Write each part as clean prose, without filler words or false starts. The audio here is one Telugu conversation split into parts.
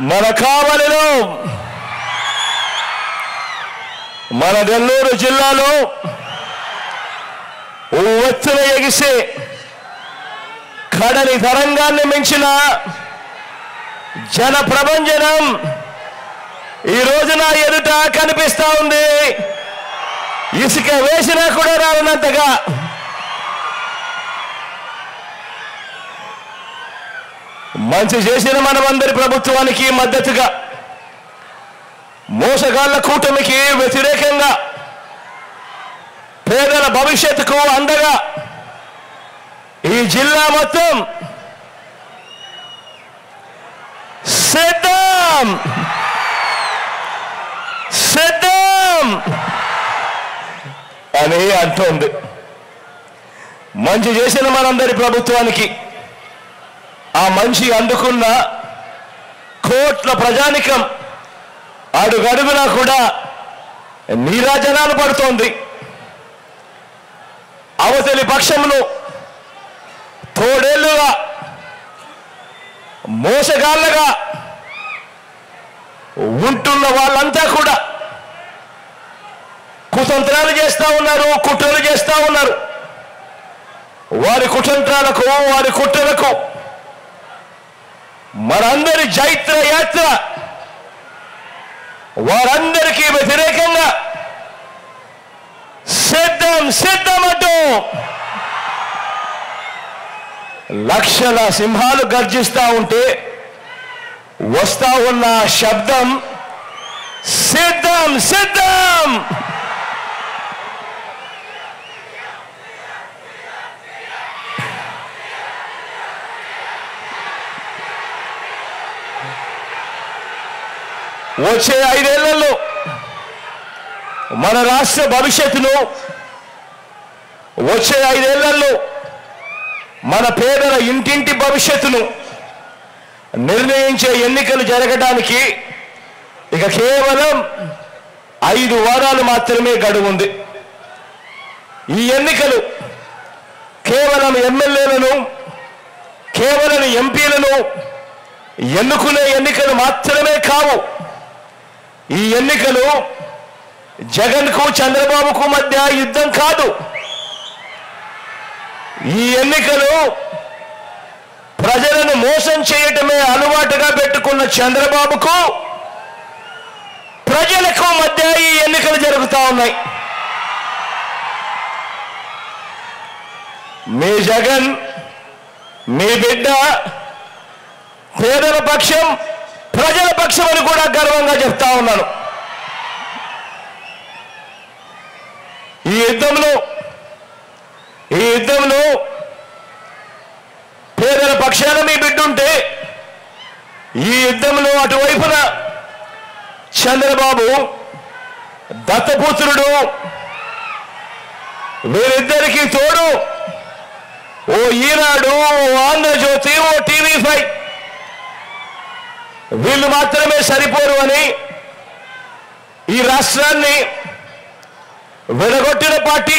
మన కావలిలో మన నెల్లూరు జిల్లాలో ఉవ్వెత్తున ఎగిసే కడలి తరంగాన్ని మించిన జన ప్రభంజనం ఈ రోజున ఎదుట కనిపిస్తా ఉంది. ఇసుక వేసినా కూడా రాలనంతగా మంచి చేసిన మనమందరి ప్రభుత్వానికి మద్దతుగా, మోసగాళ్ల కూటమికి వ్యతిరేకంగా, పేదల భవిష్యత్తుకు అండగా ఈ జిల్లా మొత్తం సిద్ధం సిద్ధం అని అంటోంది. మంచి చేసిన మనందరి ప్రభుత్వానికి, ఆ మంచి అందుకున్న కోట్ల ప్రజానికం అడుగడుగునా కూడా నీరాజనాలు పడుతోంది. అవతలి పక్షంలో తోడేళ్లుగా మోసగాళ్ళగా ఉంటున్న వాళ్ళంతా కూడా కుతంత్రాలు చేస్తా ఉన్నారు, కుట్రలు చేస్తా ఉన్నారు. వారి కుతంత్రాలకు, వారి కుట్రలకు మనందరి జైత్ర యాత్ర వారందరికీ వ్యతిరేకంగా సిద్ధం సిద్ధమంటూ లక్షల సింహాలు గర్జిస్తా ఉంటే వస్తా ఉన్న శబ్దం సిద్ధం సిద్ధం. వచ్చే 5 ఏళ్లలో మన రాష్ట్ర భవిష్యత్తును, వచ్చే 5 ఏళ్లలో మన పేదల ఇంటింటి భవిష్యత్తును నిర్ణయించే ఎన్నికలు జరగడానికి ఇక కేవలం 5 వారాలు మాత్రమే గడువు ఉంది. ఈ ఎన్నికలు కేవలం ఎమ్మెల్యేలను, కేవలం ఎంపీలను ఎన్నుకునే ఎన్నికలు మాత్రమే కావు. ఈ ఎన్నికలు జగన్కు, చంద్రబాబుకు మధ్య యుద్ధం కాదు. ఈ ఎన్నికలు ప్రజలను మోసం చేయటమే అలవాటుగా పెట్టుకున్న చంద్రబాబుకు, ప్రజలకు మధ్య ఈ ఎన్నికలు జరుగుతూ ఉన్నాయి. మీ జగన్, మీ బిడ్డ పేదల పక్షం, ప్రజల పక్షం అని కూడా గర్వంగా చెప్తా ఉన్నాను. ఈ యుద్ధంలో పేదల పక్షాన మీ బిడ్డుంటే, ఈ యుద్ధంలో అటువైపున చంద్రబాబు దత్తపుత్రుడు, వీరిద్దరికీ తోడు ఓ ఈనాడు, ఓ ఆంధ్రజ్యోతి, ఓ TV5 వీళ్ళు మాత్రమే సరిపోరు అని ఈ రాష్ట్రాన్ని విడగొట్టిన పార్టీ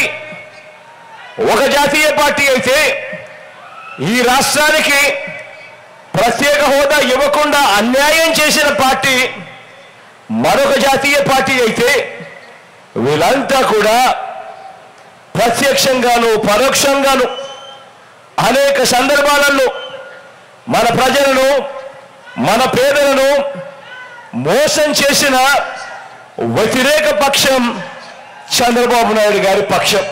ఒక జాతీయ పార్టీ అయితే, ఈ రాష్ట్రానికి ప్రత్యేక హోదా ఇవ్వకుండా అన్యాయం చేసిన పార్టీ మరొక జాతీయ పార్టీ అయితే, వీళ్ళంతా కూడా ప్రత్యక్షంగాను పరోక్షంగాను అనేక సందర్భాలలో మన ప్రజలను, మన పేదలను మోసం చేసిన వ్యతిరేక పక్షం చంద్రబాబు నాయుడు గారి పక్షం.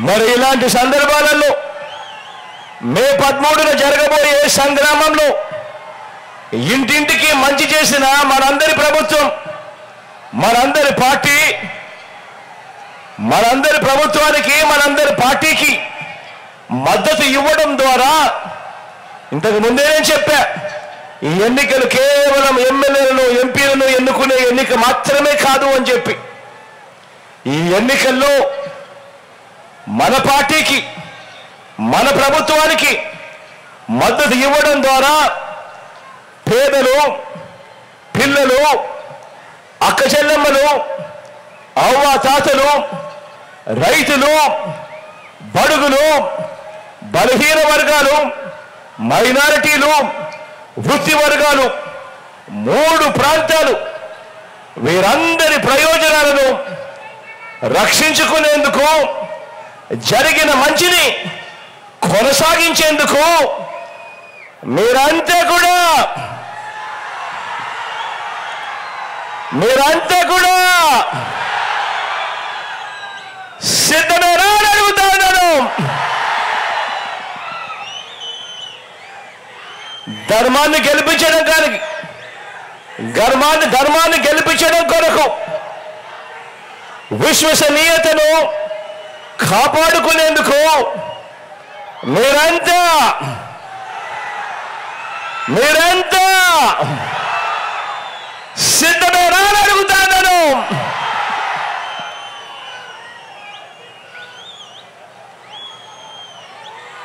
మరి ఇలాంటి సందర్భాలలో మే 13న జరగబోయే సంగ్రామంలో ఇంటింటికి మంచి చేసిన మనందరి ప్రభుత్వం, మనందరి పార్టీ, మనందరి ప్రభుత్వానికి, మనందరి పార్టీకి మద్దతు ఇవ్వడం ద్వారా, ఇంతకు ముందే నేను చెప్పా, ఈ ఎన్నికలు కేవలం ఎమ్మెల్యేలను, ఎంపీలను ఎన్నుకునే ఎన్నిక మాత్రమే కాదు అని చెప్పి, ఈ ఎన్నికల్లో మన పార్టీకి, మన ప్రభుత్వానికి మద్దతు ఇవ్వడం ద్వారా పేదలు, పిల్లలు, అక్క చెల్లెమ్మలు, అవ్వ తాతలు, రైతులు, బడుగులు, బలహీన వర్గాలు, మైనారిటీలు, వృత్తి వర్గాలు, 3 ప్రాంతాలు వీరందరి ప్రయోజనాలను రక్షించుకునేందుకు, జరిగిన మంచిని కొనసాగించేందుకు మీరంతా కూడా సిద్ధమేనా అని అడుగుతా ఉన్నాను. ధర్మాన్ని గెలిపించడం కొరకు, విశ్వసనీయతను కాపాడుకునేందుకు మీరంతా సిద్ధమేనా అని అడుగుతాను.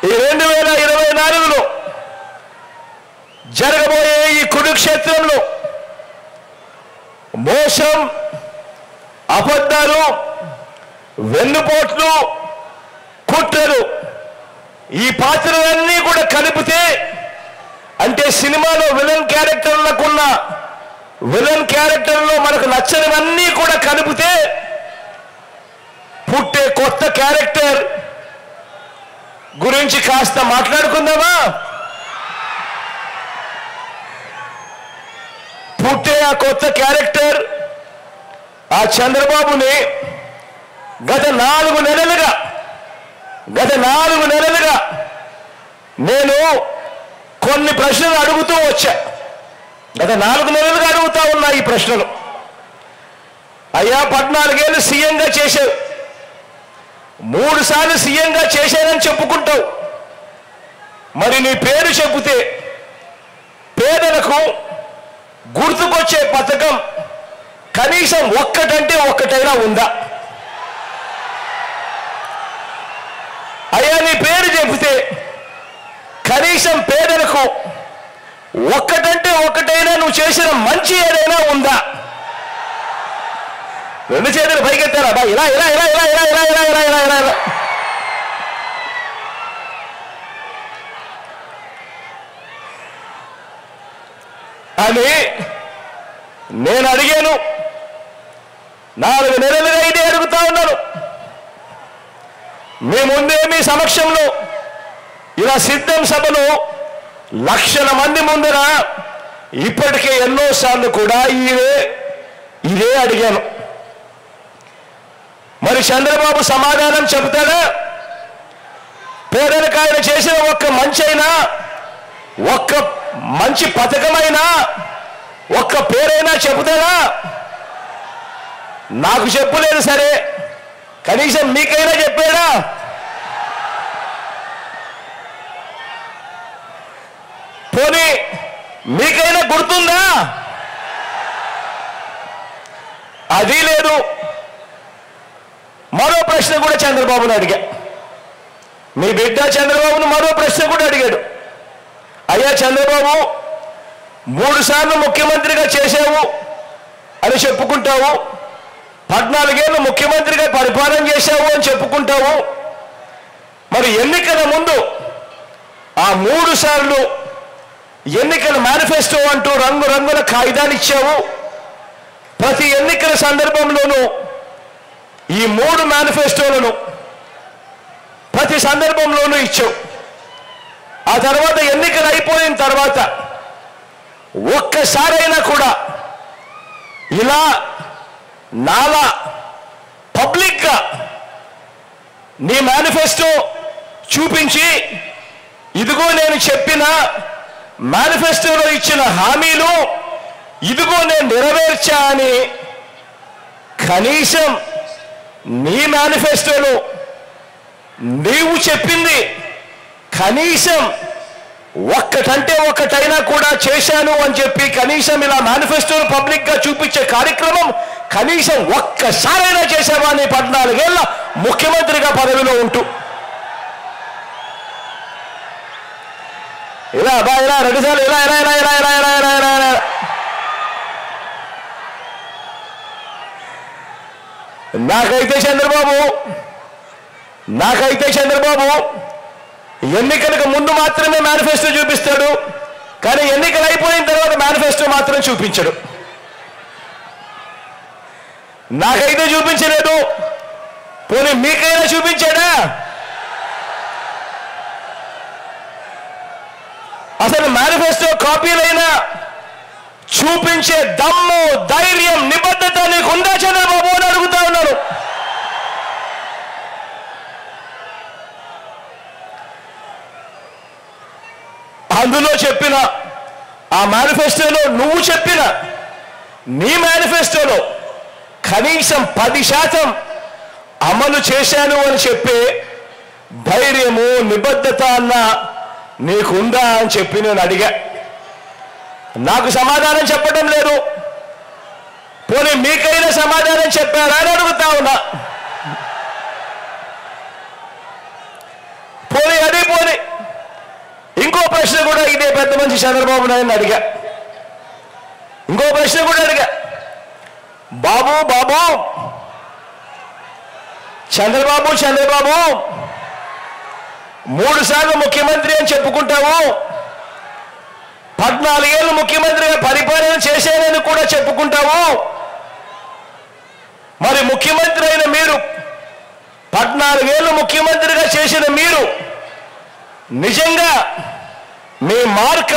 ఈ 2024లో జరగబోయే ఈ కురుక్షేత్రంలో మోసం, అబద్ధాలు, వెన్నుపోట్లు, కుట్రలు, ఈ పాత్రలన్నీ కూడా కలిపితే, అంటే సినిమాలో విలన్ క్యారెక్టర్లో మనకు నచ్చనివన్నీ కూడా కలిపితే పుట్టే కొత్త క్యారెక్టర్ గురించి కాస్త మాట్లాడుకుందామా? పుట్టే ఆ కొత్త క్యారెక్టర్ ఆ చంద్రబాబుని గత 4 నెలలుగా నేను కొన్ని ప్రశ్నలు అడుగుతూ వచ్చా. గత 4 నెలలుగా అడుగుతా ఉన్నా ఈ ప్రశ్నలు. అయ్యా, 14 ఏళ్ళు సీఎంగా చేశావు, 3 సార్లు సీఎంగా చేశానని చెప్పుకుంటావు. మరి నీ పేరు చెబితే పేదలకు గుర్తుకొచ్చే పథకం కనీసం ఒక్కటైనా ఉందా? అయ్యా, నీ పేరు చెబితే కనీసం పేదలకు ఒక్కటైనా నువ్వు చేసిన మంచి ఏదైనా ఉందా? 2 చేతులు పైకెత్తారా బా? ఇలా అని నేను అడిగాను. 4 నెలలుగా ఇదే అడుగుతా ఉన్నాను. మీ ముందే, మీ సమక్షంలో ఇలా సిద్ధం సభలో లక్షల మంది ముందర ఇప్పటికే ఎన్నోసార్లు కూడా ఇదే అడిగాను. మరి చంద్రబాబు సమాధానం చెబుతాడా? పేదలకు ఆయన చేసిన ఒక్క మంచి పథకమైనా, ఒక్క పేరైనా చెబుతాడా? నాకు చెప్పలేదు సరే, కనీసం మీకైనా చెప్పాడా? పోనీ మీకైనా గుర్తుందా? అది లేదు. మరో ప్రశ్న కూడా చంద్రబాబుని అడిగా. మీ బిడ్డ చంద్రబాబును మరో ప్రశ్న కూడా అడిగాడు. అయ్యా చంద్రబాబు, 3 సార్లు ముఖ్యమంత్రిగా చేశావు అని చెప్పుకుంటావు, 14 ఏళ్ళు ముఖ్యమంత్రిగా పరిపాలన చేశావు అని చెప్పుకుంటావు. మరి ఎన్నికల ముందు ఆ 3 సార్లు ఎన్నికల మేనిఫెస్టో అంటూ రంగురంగుల కాగితాలు ఇచ్చావు. ప్రతి ఎన్నికల సందర్భంలోనూ ఈ 3 మేనిఫెస్టోలను ప్రతి సందర్భంలోనూ ఇచ్చావు. ఆ తర్వాత ఎన్నికలు అయిపోయిన తర్వాత ఒక్కసారైనా కూడా ఇలా నాలా పబ్లిక్గా నీ మేనిఫెస్టో చూపించి, ఇదిగో నేను చెప్పిన మేనిఫెస్టోలో ఇచ్చిన హామీలు ఇదిగో నేను నెరవేర్చా అని కనీసం నీ మేనిఫెస్టోలో నీవు చెప్పింది కనీసం ఒక్కటైనా కూడా చేశాను అని చెప్పి కనీసం ఇలా మేనిఫెస్టోను పబ్లిక్గా చూపించే కార్యక్రమం కనీసం ఒక్కసారైనా చేసావా అని 14 ఏళ్ళ ముఖ్యమంత్రిగా పదవిలో ఉంటూ? ఇలా 2 సార్లు ఇలా నాకైతే చంద్రబాబు ఎన్నికలకు ముందు మాత్రమే మేనిఫెస్టో చూపిస్తాడు, కానీ ఎన్నికలు అయిపోయిన తర్వాత మేనిఫెస్టో మాత్రం చూపించడు. నాకైతే చూపించలేదు, పోనీ మీకైనా చూపించాడా? అసలు మేనిఫెస్టో కాపీలైనా చూపించే దమ్ము, ధైర్యం, నిబద్ధత నీకుందా చంద్రబాబు అని అడుగుతా ఉన్నాను. అందులో చెప్పిన ఆ మేనిఫెస్టోలో నువ్వు చెప్పిన నీ మేనిఫెస్టోలో కనీసం 10% అమలు చేశాను అని చెప్పే ధైర్యము, నిబద్ధత అన్న నీకుందా అని చెప్పి నేను అడిగా. నాకు సమాధానం చెప్పడం లేదు. పోనీ మీకైనా సమాధానం చెప్పారా అని అడుగుతా ఉన్నా. పోనీ అదే పోనీ ఇంకో ప్రశ్న కూడా ఇదే పెద్ద మనిషి చంద్రబాబు నాయుడు అడిగా. ఇంకో ప్రశ్న కూడా అడిగా, బాబు బాబు చంద్రబాబు 3 సార్లు ముఖ్యమంత్రి అని చెప్పుకుంటావు, 14 ఏళ్ళు ముఖ్యమంత్రిగా పరిపాలన చేశానని కూడా చెప్పుకుంటావు. మరి ముఖ్యమంత్రి అయిన మీరు, 14 ఏళ్ళు ముఖ్యమంత్రిగా చేసిన మీరు నిజంగా మీ మార్క్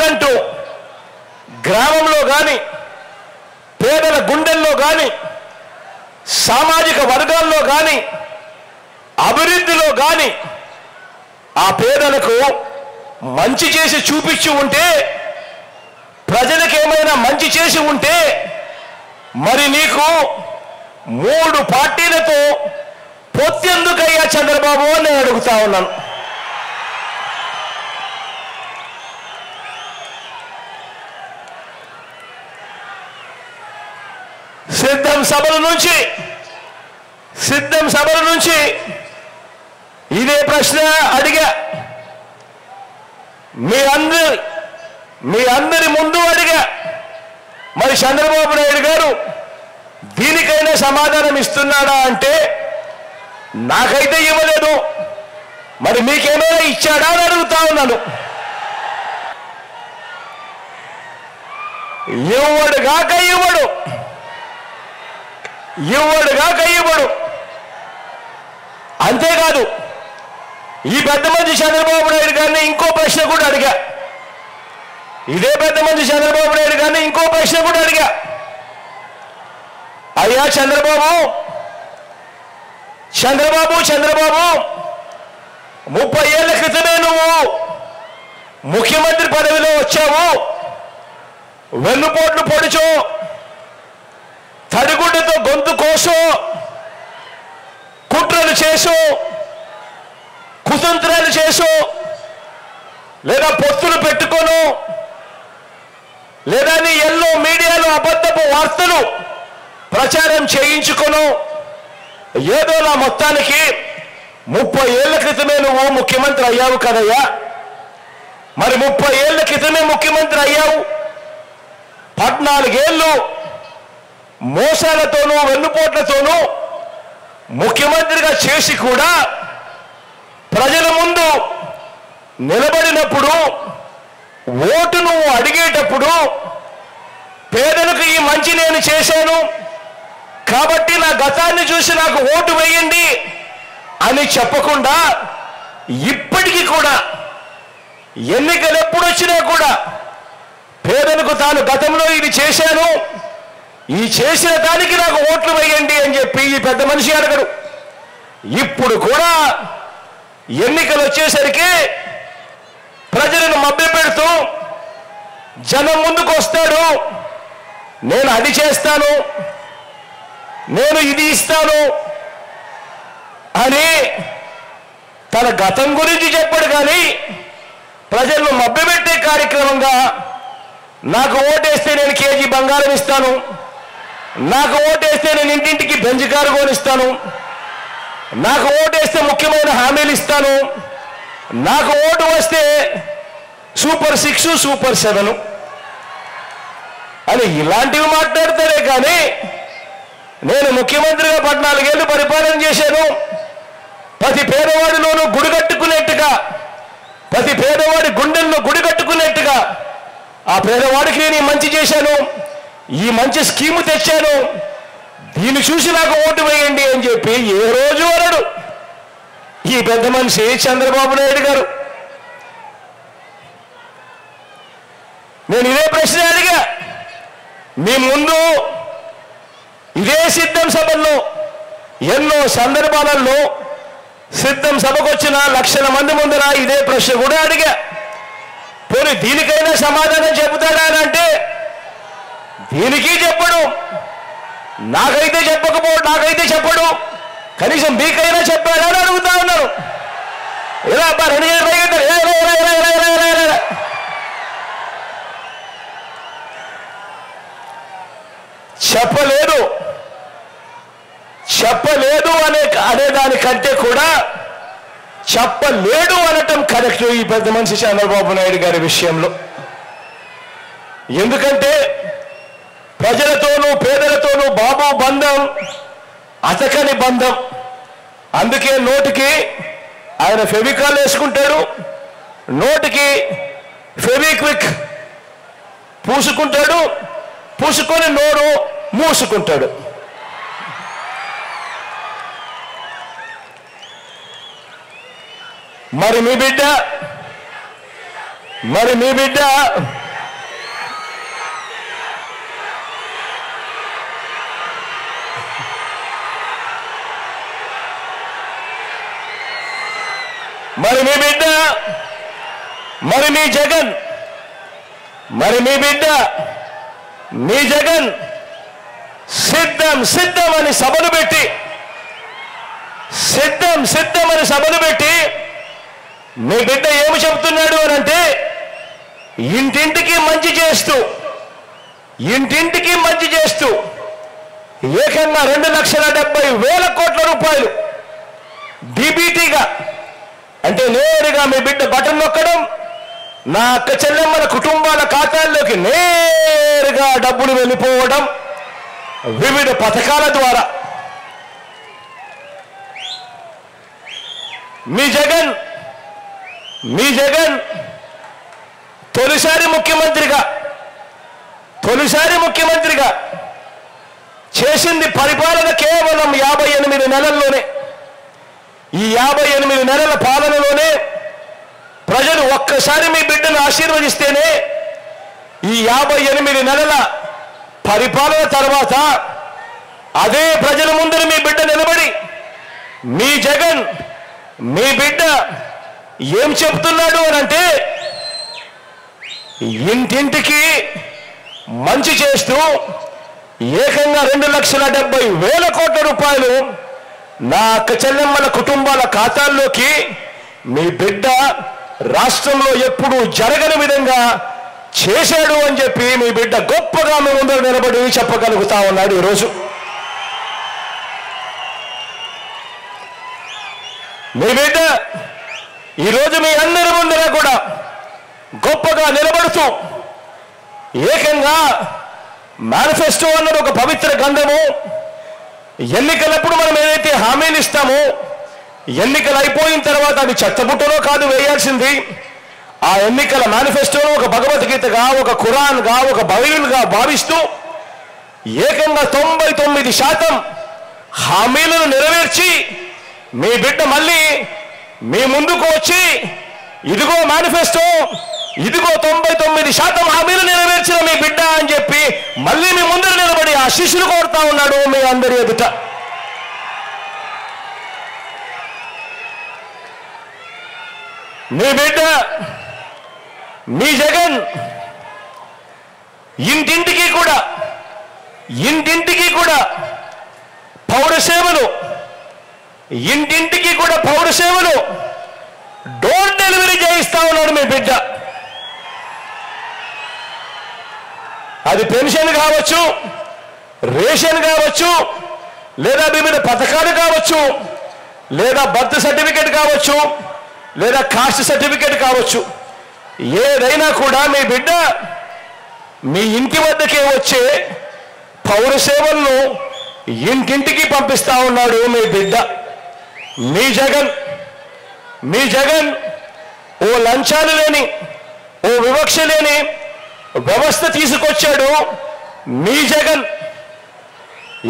అంటూ గ్రామంలో కానీ, పేదల గుండెల్లో కానీ, సామాజిక వర్గాల్లో కానీ, అభివృద్ధిలో కానీ ఆ పేదలకు మంచి చేసి చూపించి ఉంటే, ప్రజలకు ఏమైనా మంచి చేసి ఉంటే, మరి నీకు 3 పార్టీలతో పొత్తెందుకయ్యా చంద్రబాబు అని నేను అడుగుతా ఉన్నాను. సిద్ధం సభల నుంచి ఇదే ప్రశ్న అడిగా. మీ అందరి ముందు అడిగా. మరి చంద్రబాబు నాయుడు గారు దీనికైనా సమాధానం ఇస్తున్నాడా అంటే నాకైతే ఇవ్వలేదు. మరి మీకేమైనా ఇచ్చాడా అని అడుగుతా ఉన్నాను. ఇవ్వడుగాక ఇవ్వడు. అంతేకాదు, ఈ పెద్ద మనిషి చంద్రబాబు నాయుడు గారిని ఇంకో ప్రశ్న కూడా అడిగా. ఇదే పెద్ద మనిషి చంద్రబాబు నాయుడు గారిని ఇంకో ప్రశ్న కూడా అడిగా. అయ్యా చంద్రబాబు 30 ఏళ్ల క్రితమే నువ్వు ముఖ్యమంత్రి పదవిలో వచ్చావు. వెన్నుపోట్లు పొడిచో, తడిగుడ్డతో గొంతు కోసో, కుట్రలు చేసో, కుతంత్రాలు చేసో, లేదా పొత్తులు పెట్టుకోను, లేదా నీ ఎల్లో మీడియాలో అబద్ధపు వార్తలు ప్రచారం చేయించుకోను, ఏదోలా మొత్తానికి 30 ఏళ్ల క్రితమే నువ్వు ముఖ్యమంత్రి అయ్యావు కదయ్యా. మరి 30 ఏళ్ల క్రితమే ముఖ్యమంత్రి అయ్యావు, 14 ఏళ్ళు మోసాలతోనూ వెన్నుపోట్లతోనూ ముఖ్యమంత్రిగా చేసి కూడా ప్రజల ముందు నిలబడినప్పుడు, ఓటు నువ్వు అడిగేటప్పుడు పేదలకు ఈ మంచి నేను చేశాను కాబట్టి నా గతాన్ని చూసి నాకు ఓటు వేయండి అని చెప్పకుండా, ఇప్పటికీ కూడా ఎన్నికలు ఎప్పుడు వచ్చినా కూడా పేదలకు తాను గతంలో ఇది చేశాను, ఈ చేసిన దానికి నాకు ఓట్లు వేయండి అని చెప్పి ఈ పెద్ద మనిషి అడగడు. ఇప్పుడు కూడా ఎన్నికలు వచ్చేసరికి ప్రజలను మభ్యపెడుతూ జనం ముందుకు వస్తాడు, నేను అది చేస్తాను, నేను ఇది ఇస్తాను అని తన గతం గురించి చెప్పాడు. కానీ ప్రజలను మభ్యపెట్టే కార్యక్రమంగా నాకు ఓటేస్తే నేను కేజీ బంగారం ఇస్తాను, నాకు ఓటేస్తే నేను ఇంటింటికి బెంజ్ కారు కొనిస్తాను, నాకు ఓటేస్తే ముఖ్యమైన హామీలు ఇస్తాను, నాకు ఓటు వస్తే సూపర్ 6 సూపర్ 7 అని ఇలాంటివి మాట్లాడతారే. కానీ నేను ముఖ్యమంత్రిగా 14 ఏళ్ళు పరిపాలన చేశాను, ప్రతి పేదవాడిలోనూ గుడి కట్టుకునేట్టుగా, ప్రతి పేదవాడి గుండెల్లో గుడి కట్టుకునేట్టుగా ఆ పేదవాడికి నేను మంచి చేశాను, ఈ మంచి స్కీము తెచ్చాను, దీన్ని చూసి నాకు ఓటు వేయండి అని చెప్పి ఏ రోజు అనడు ఈ పెద్ద మనిషి చంద్రబాబు నాయుడు గారు. నేను ఇదే ప్రశ్న అడిగా మీ ముందు. ఇదే సిద్ధం సభల్లో ఎన్నో సందర్భాలలో సిద్ధం సభకు వచ్చిన లక్షల మంది ముందర ఇదే ప్రశ్న కూడా అడిగా. పోనీ దీనికైనా సమాధానం చెబుతాడా అని అంటే దీనికి చెప్పడు, నాకైతే చెప్పడు, కనీసం మీకైనా చెప్పాడా అని అడుగుతా ఉన్నారు. ఇలా చెప్పలేదు అనే దానికంటే కూడా చెప్పలేడు అనటం కరెక్ట్ ఈ పెద్ద మనిషి చంద్రబాబు నాయుడు గారి విషయంలో. ఎందుకంటే ప్రజలతోనూ పేదలతోనూ బాబు బంధం అతకని బంధం. అందుకే నోటికి ఆయన ఫెవికాల్ వేసుకుంటాడు, నోటికి ఫెవిక్విక్ పూసుకుంటాడు, పూసుకొని నోరు మూసుకుంటాడు. మరి మీ బిడ్డ మీ జగన్ సిద్ధం అని సభలు పెట్టి మీ బిడ్డ ఏమి చెప్తున్నాడు అని అంటే ఇంటింటికి మంచి చేస్తూ ఏకంగా 2,70,000 కోట్ల రూపాయలు డీబీటీగా, అంటే నేరుగా మీ బిడ్డ బటన్ నొక్కడం, నా అక్క చెల్లెమ్మల కుటుంబాల ఖాతాల్లోకి నేరుగా డబ్బులు వెళ్ళిపోవడం వివిధ పథకాల ద్వారా. మీ జగన్ తొలిసారి ముఖ్యమంత్రిగా చేసింది పరిపాలన కేవలం 58 నెలల్లోనే. ఈ 58 నెలల పాలనలోనే ప్రజలు ఒక్కసారి మీ బిడ్డను ఆశీర్వదిస్తేనే ఈ 58 నెలల పరిపాలన తర్వాత అదే ప్రజల ముందర మీ బిడ్డ నిలబడి మీ బిడ్డ ఏం చెప్తున్నాడు అని అంటే ఇంటింటికి మంచి చేస్తూ ఏకంగా 2,70,000 కోట్ల రూపాయలు నా అక్క చెల్లెమ్మల కుటుంబాల ఖాతాల్లోకి మీ బిడ్డ రాష్ట్రంలో ఎప్పుడూ జరగని విధంగా చేశాడు అని చెప్పి మీ బిడ్డ గొప్పగా మీ ముందర నిలబడి చెప్పగలుగుతా ఉన్నాడు. ఈరోజు మీ బిడ్డ ఈరోజు మీ అందరి ముందర కూడా గొప్పగా నిలబడుతూ ఏకంగా మేనిఫెస్టో అన్నది ఒక పవిత్ర గ్రంథము. ఎన్నికలప్పుడు మనం ఏదైతే హామీలు ఇస్తామో ఎన్నికలు అయిపోయిన తర్వాత అది చెత్తబుట్టలో కాదు వేయాల్సింది. ఆ ఎన్నికల మేనిఫెస్టోను ఒక భగవద్గీతగా, ఒక ఖురాన్గా, ఒక బైబిల్గా భావిస్తూ ఏకంగా 99% హామీలను నెరవేర్చి మీ బిడ్డ మళ్ళీ మీ ముందుకు వచ్చి ఇదిగో మేనిఫెస్టో, ఇదిగో 99% హామీలు నెరవేర్చిన మీ బిడ్డ అని చెప్పి మళ్ళీ మీ ముందర నిలబడి ఆశీస్సులు కోరుతా ఉన్నాడు మీ అందరి ఎదుట. మీ బిడ్డ మీ జగన్ ఇంటింటికి కూడా పౌర సేవలు డోర్ డెలివరీ చేయిస్తా ఉన్నాడు మీ బిడ్డ. అది పెన్షన్ కావచ్చు, రేషన్ కావచ్చు, లేదా వివిధ పథకాలు కావచ్చు, లేదా బర్త్ సర్టిఫికేట్ కావచ్చు, లేదా కాస్ట్ సర్టిఫికేట్ కావచ్చు, ఏదైనా కూడా మీ బిడ్డ మీ ఇంటి వద్దకే వచ్చే పౌర సేవలను ఇంటింటికి పంపిస్తా ఉన్నాడు మీ బిడ్డ. మీ జగన్ ఓ లంచాలు లేని, ఓ వివక్ష లేని వ్యవస్థ తీసుకొచ్చాడు. మీ జగన్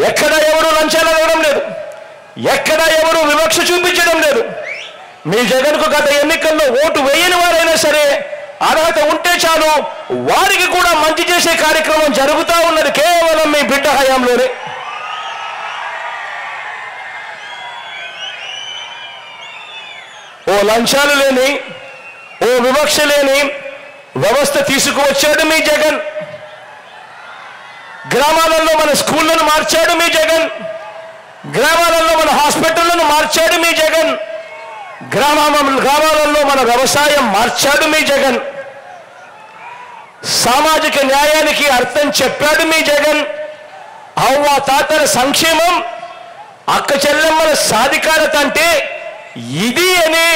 ఎక్కడ ఎవరు లంచాలు అడగడం లేదు, ఎక్కడ ఎవరు వివక్ష చూపించడం లేదు. మీ జగన్కు గత ఎన్నికల్లో ఓటు వేయని వారైనా సరే అర్హత ఉంటే చాలు, వారికి కూడా మంచి చేసే కార్యక్రమం జరుగుతూ ఉన్నది కేవలం మీ బిడ్డ హయాంలోనే. ఓ లంచాలు లేని, ఓ వివక్ష లేని వ్యవస్థ తీసుకువచ్చాడు మీ జగన్. గ్రామాలలో మన స్కూళ్లను మార్చాడు మీ జగన్. గ్రామాలలో మన హాస్పిటళ్లను మార్చాడు మీ జగన్. గ్రామాలలో మన వ్యవసాయం మార్చాడు మీ జగన్. సామాజిక న్యాయానికి అర్థం చెప్పాడు మీ జగన్. అవ్వ తాతల సంక్షేమం, అక్క చెల్లెమ్మల సాధికారత అంటే ఇది అని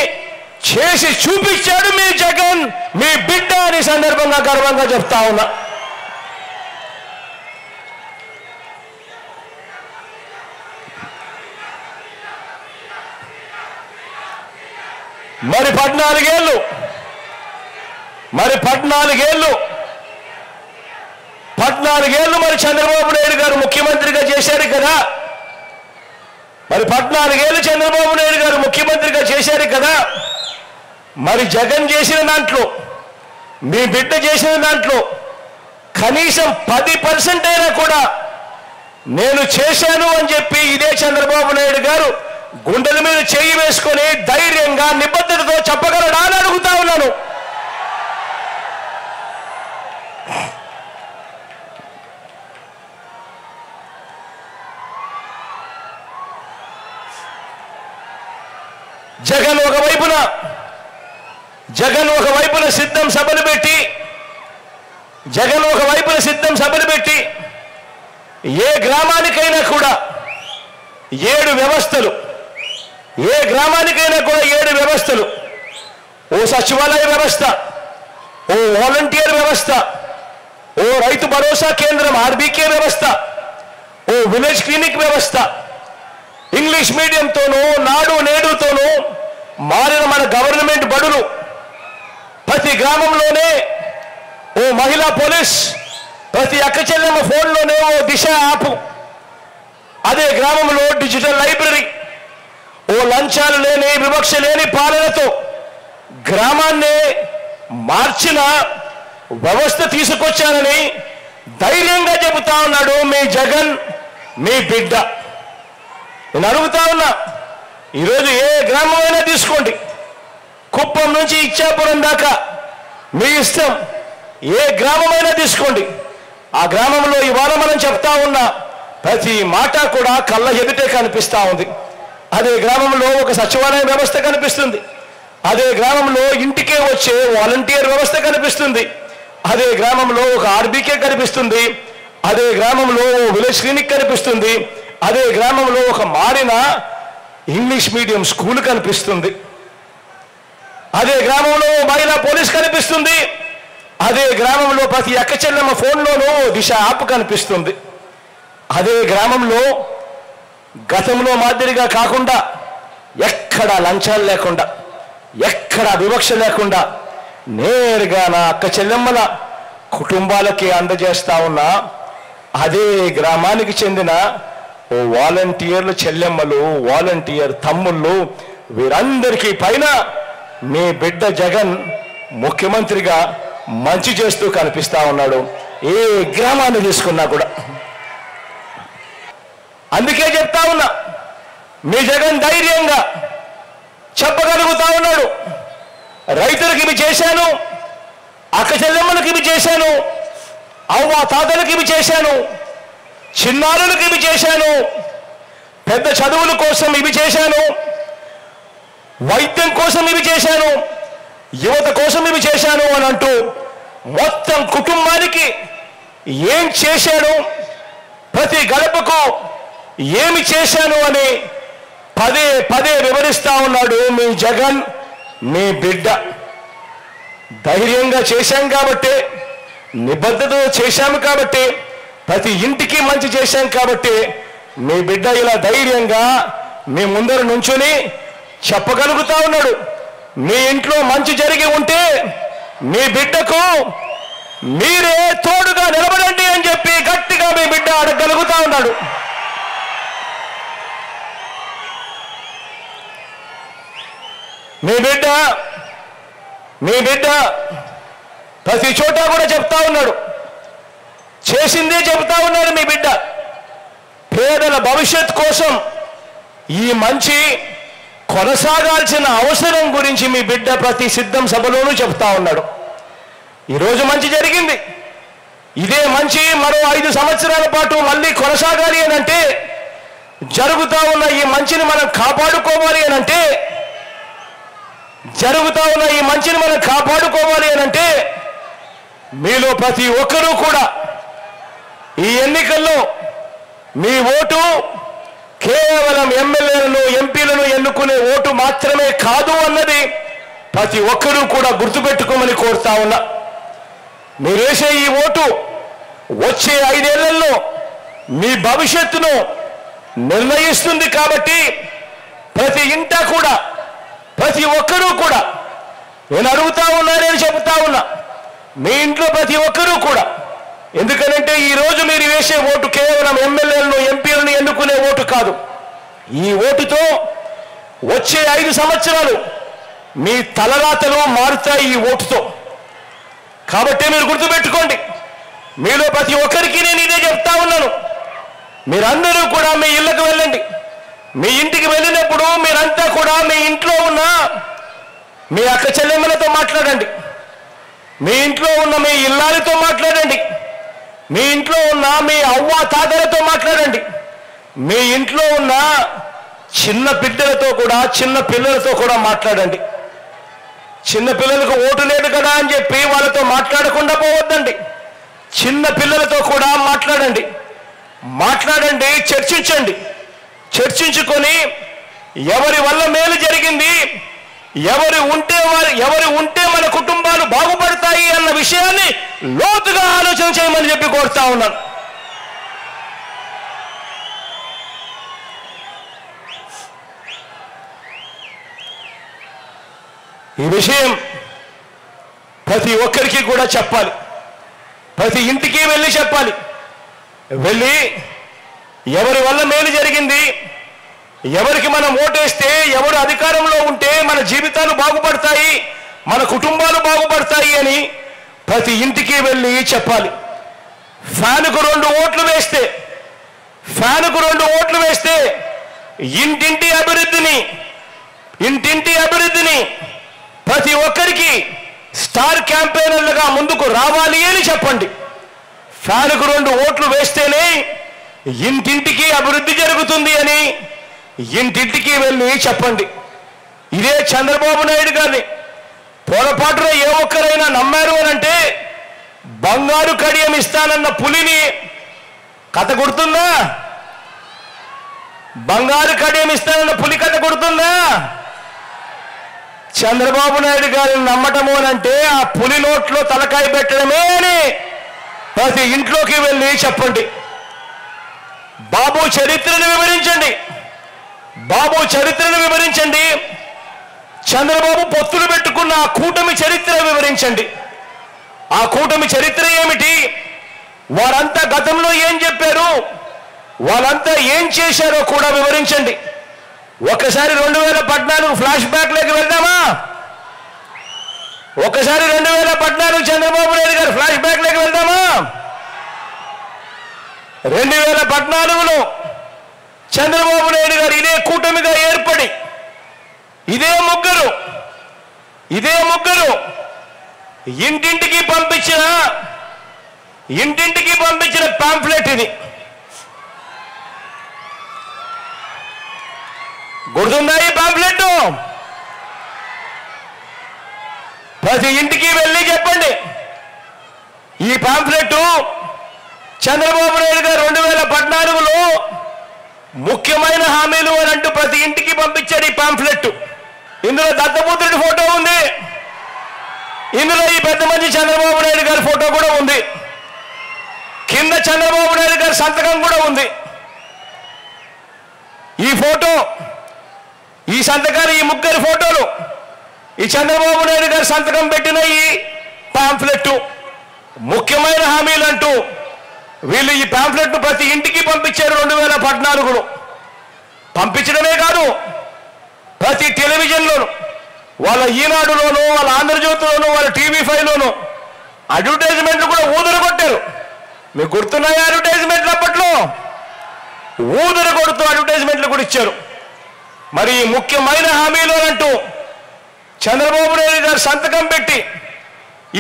చేసి చూపించాడు మీ జగన్. మీ బిడ్డ అని సందర్భంగా గర్వంగా చెప్తా ఉన్నా. మరి 14 ఏళ్ళు మరి చంద్రబాబు నాయుడు గారు ముఖ్యమంత్రిగా చేశారు కదా. మరి 14 ఏళ్ళు చంద్రబాబు నాయుడు గారు ముఖ్యమంత్రిగా చేశారు కదా. మరి జగన్ చేసిన దాంట్లో, మీ బిడ్డ చేసిన దాంట్లో కనీసం 10% అయినా కూడా నేను చేశాను అని చెప్పి ఇదే చంద్రబాబు నాయుడు గారు గుండెల మీద చేయి వేసుకొని ధైర్యంగా నిబద్ధతతో చెప్పగలడా అని అడుగుతా ఉన్నాను. జగన్ ఒకవైపున సిద్ధం సభలు పెట్టి ఏ గ్రామానికైనా కూడా 7 వ్యవస్థలు, ఏ గ్రామానికైనా కూడా 7 వ్యవస్థలు, ఓ సచివాలయ వ్యవస్థ, ఓ వాలంటీర్ వ్యవస్థ, ఓ రైతు భరోసా కేంద్రం ఆర్బీకే వ్యవస్థ, ఓ విలేజ్ క్లినిక్ వ్యవస్థ, ఇంగ్లీష్ మీడియంతోనూ నాడు నేడుతోనూ మారిన మన గవర్నమెంట్ బడులు, ప్రతి గ్రామంలోనే ఓ మహిళా పోలీస్, ప్రతి అక్క చెల్లెమ్మ ఫోన్లోనే ఓ దిశ యాప్, అదే గ్రామంలో డిజిటల్ లైబ్రరీ, ఓ లంచాలు లేని వివక్ష లేని పాలనతో గ్రామాన్ని మార్చిన వ్యవస్థ తీసుకొచ్చానని ధైర్యంగా చెబుతా ఉన్నాడు మీ జగన్, మీ బిడ్డ. నేను అడుగుతా ఉన్నా, ఈరోజు ఏ గ్రామమైనా తీసుకోండి, కుప్పం నుంచి ఇచ్చాపురం దాకా మీ ఇష్టం, ఏ గ్రామమైనా తీసుకోండి. ఆ గ్రామంలో ఇవాళ మనం చెప్తా ఉన్న ప్రతి మాట కూడా కళ్ళ ఎదుటే కనిపిస్తూ ఉంది. అదే గ్రామంలో ఒక సచివాలయ వ్యవస్థ కనిపిస్తుంది. అదే గ్రామంలో ఇంటికే వచ్చే వాలంటీర్ వ్యవస్థ కనిపిస్తుంది. అదే గ్రామంలో ఒక ఆర్బీకే కనిపిస్తుంది. అదే గ్రామంలో విలేజ్ క్లినిక్ కనిపిస్తుంది. అదే గ్రామంలో ఒక మారిన ఇంగ్లీష్ మీడియం స్కూల్ కనిపిస్తుంది. అదే గ్రామంలో మహిళా పోలీస్ కనిపిస్తుంది. అదే గ్రామంలో ప్రతి అక్క చెల్లెమ్మ ఫోన్లోనూ దిశ యాప్ కనిపిస్తుంది. అదే గ్రామంలో గతంలో మాదిరిగా కాకుండా, ఎక్కడ లంచాలు లేకుండా, ఎక్కడ వివక్ష లేకుండా నేరుగా నా అక్క చెల్లెమ్మల కుటుంబాలకి అందజేస్తా ఉన్నా అదే గ్రామానికి చెందిన ఓ వాలంటీర్లు చెల్లెమ్మలు, వాలంటీర్ తమ్ముళ్ళు, వీరందరికీ పైన మీ బిడ్డ జగన్ ముఖ్యమంత్రిగా మంచి చేస్తూ కనిపిస్తా ఉన్నాడు, ఏ గ్రామాన్ని తీసుకున్నా కూడా. అందుకే చెప్తా ఉన్నా, మీ జగన్ ధైర్యంగా చెప్పగలుగుతా ఉన్నాడు, రైతులకు ఇవి చేశాను, అక్క చెల్లెమ్మలకు ఇవి చేశాను, అవ్వ తాతలకు ఇవి చేశాను, చిన్నారులకు ఇవి చేశాను, పెద్ద చదువుల కోసం ఇవి చేశాను, వైద్యం కోసం ఇవి చేశాను, యువత కోసం ఇవి చేశాను అని అంటూ మొత్తం కుటుంబానికి ఏం చేశాను, ప్రతి గడపకు ఏమి చేశాను అని పదే పదే వివరిస్తా ఉన్నాడు మీ జగన్, మీ బిడ్డ. ధైర్యంగా చేశాం కాబట్టి, నిబద్ధతతో చేశాము కాబట్టి, ప్రతి ఇంటికి మంచి చేశాం కాబట్టి మీ బిడ్డ ఇలా ధైర్యంగా మీ ముందర నుంచుని చెప్పగలుగుతా ఉన్నాడు. మీ ఇంట్లో మంచి జరిగి ఉంటే మీ బిడ్డకు మీరే తోడుగా నిలబడండి అని చెప్పి గట్టిగా మీ బిడ్డ అడగగలుగుతా ఉన్నాడు. మీ బిడ్డ ప్రతి చోట కూడా చెప్తా ఉన్నాడు, చేసిందే చెప్తా ఉన్నాడు. మీ బిడ్డ పేదల భవిష్యత్ కోసం ఈ మంచి కొనసాగాల్సిన అవసరం గురించి మీ బిడ్డ ప్రతి సిద్ధం సభలోనూ చెప్తా ఉన్నాడు. ఈరోజు మంచి జరిగింది, ఇదే మంచి మరో 5 సంవత్సరాల పాటు మళ్ళీ కొనసాగాలి అనంటే, జరుగుతా ఉన్న ఈ మంచిని మనం కాపాడుకోవాలి అనంటే, మీలో ప్రతి ఒక్కరూ కూడా ఈ ఎన్నికల్లో మీ ఓటు కేవలం ఎమ్మెల్యేలను ఎంపీలను ఎన్నుకునే ఓటు మాత్రమే కాదు అన్నది ప్రతి ఒక్కరూ కూడా గుర్తుపెట్టుకోమని కోరుతా ఉన్నా. మీరు వేసే ఈ ఓటు వచ్చే 5 ఏళ్లలో మీ భవిష్యత్తును నిర్ణయిస్తుంది. కాబట్టి ప్రతి ఇంట కూడా ప్రతి ఒక్కరూ కూడా, నేను అడుగుతా ఉన్నా, నేను చెబుతా ఉన్నా, మీ ఇంట్లో ప్రతి ఒక్కరూ కూడా, ఎందుకనంటే ఈరోజు మీరు వేసే ఓటు కేవలం ఎమ్మెల్యేలను ఎంపీలను ఎన్నుకునే ఓటు కాదు. ఈ ఓటుతో వచ్చే 5 సంవత్సరాలు మీ తలరాతలు మారుతాయి ఈ ఓటుతో. కాబట్టి మీరు గుర్తుపెట్టుకోండి, మీలో ప్రతి ఒక్కరికి నేను ఇదే చెప్తా ఉన్నాను. మీరందరూ కూడా మీ ఇళ్లకు వెళ్ళండి. మీ ఇంటికి వెళ్ళినప్పుడు మీరంతా కూడా మీ ఇంట్లో ఉన్న మీ అక్క చెల్లెమ్మలతో మాట్లాడండి, మీ ఇంట్లో ఉన్న మీ ఇల్లాలతో మాట్లాడండి, మీ ఇంట్లో ఉన్న మీ అవ్వ తాతలతో మాట్లాడండి, మీ ఇంట్లో ఉన్న చిన్న బిడ్డలతో కూడా చిన్న పిల్లలతో కూడా మాట్లాడండి. చిన్న పిల్లలకు ఓటు లేదు కదా అని చెప్పి వాళ్ళతో మాట్లాడకుండా పోవద్దండి. చిన్న పిల్లలతో కూడా మాట్లాడండి, చర్చించుకొని ఎవరి వల్ల మేలు జరిగింది, ఎవరు ఉంటే మన కుటుంబాలు బాగుపడతాయి అన్న విషయాన్ని లోతుగా ఆలోచన చేయమని చెప్పి కోరుతా ఉన్నాను. ఈ విషయం ప్రతి ఒక్కరికి కూడా చెప్పాలి, ప్రతి ఇంటికి వెళ్ళి చెప్పాలి. వెళ్ళి ఎవరి వల్ల మేలు జరిగింది, ఎవరికి మనం ఓటేస్తే ఎవరు అధికారంలో ఉంటే మన జీవితాలు బాగుపడతాయి, మన కుటుంబాలు బాగుపడతాయి అని ప్రతి ఇంటికి వెళ్ళి చెప్పాలి. ఫ్యానుకు 2 ఓట్లు వేస్తే ఇంటింటి అభివృద్ధిని ప్రతి ఒక్కరికి స్టార్ క్యాంపెయినర్లుగా ముందుకు రావాలి అని చెప్పండి. ఫ్యానుకు 2 ఓట్లు వేస్తేనే ఇంటింటికి అభివృద్ధి జరుగుతుంది అని ఇంటింటికి వెళ్ళి చెప్పండి. ఇదే చంద్రబాబు నాయుడు గారిని పొరపాటున ఏ ఒక్కరైనా నమ్మారు అనంటే, బంగారు కడియం ఇస్తానన్న పులిని కథ గుర్తుందా? బంగారు కడియం ఇస్తానన్న పులి కథ గుర్తుందా? చంద్రబాబు నాయుడు గారిని నమ్మటము అనంటే ఆ పులి నోట్లో తలకాయ పెట్టడమే అని ప్రతి ఇంట్లోకి వెళ్ళి చెప్పండి. బాబు చరిత్రను వివరించండి. చంద్రబాబు పొత్తులు పెట్టుకున్న ఆ కూటమి చరిత్ర వివరించండి. ఆ కూటమి చరిత్ర ఏమిటి, వారంతా గతంలో ఏం చెప్పారు, వాళ్ళంతా ఏం చేశారో కూడా వివరించండి. ఒకసారి 2014 ఫ్లాష్ బ్యాక్ లోకి వెళ్దామా? ఒకసారి 2014 చంద్రబాబు నాయుడు గారు ఫ్లాష్ బ్యాక్ లోకి వెళ్దామా? 2014లో చంద్రబాబు నాయుడు గారు ఇదే కూటమిగా ఏర్పడి ఇదే ముగ్గురు ఇంటింటికి పంపించిన పాంఫ్లెట్ ఇది. గుర్తుందా ఈ పాంఫ్లెట్? ప్రతి ఇంటికి వెళ్ళి చెప్పండి. ఈ పాంఫ్లెట్ చంద్రబాబు నాయుడు గారు 2014లో ముఖ్యమైన హామీలు అని అంటూ ప్రతి ఇంటికి పంపించాడు ఈ పాంఫ్లెట్. ఇందులో దత్తపుత్రుడి ఫోటో ఉంది, ఇందులో ఈ పెద్ద మంచి చంద్రబాబు నాయుడు గారి ఫోటో కూడా ఉంది, కింద చంద్రబాబు నాయుడు గారి సంతకం కూడా ఉంది. ఈ ఫోటో సంతకాలు, ఈ ముగ్గురి ఫోటోలు, ఈ చంద్రబాబు నాయుడు గారు సంతకం పెట్టిన ఈ పాంఫ్లెట్ ముఖ్యమైన హామీలు అంటూ వీళ్ళు ఈ పాంఫ్లెట్ను ప్రతి ఇంటికి పంపించారు 2014లో. పంపించడమే కాదు, ప్రతి టెలివిజన్లోను, వాళ్ళ ఈనాడులోను, వాళ్ళ ఆంధ్రజ్యోతిలోను, వాళ్ళ TV5లోను అడ్వర్టైజ్మెంట్లు కూడా ఊదరగొట్టారు. మీకు గుర్తున్నాయా అడ్వర్టైజ్మెంట్లు? అప్పట్లో ఊదరగొడుతూ అడ్వర్టైజ్మెంట్లు కూడా ఇచ్చారు. మరి ఈ ముఖ్యమైన హామీలు అంటూ చంద్రబాబు నాయుడు గారు సంతకం పెట్టి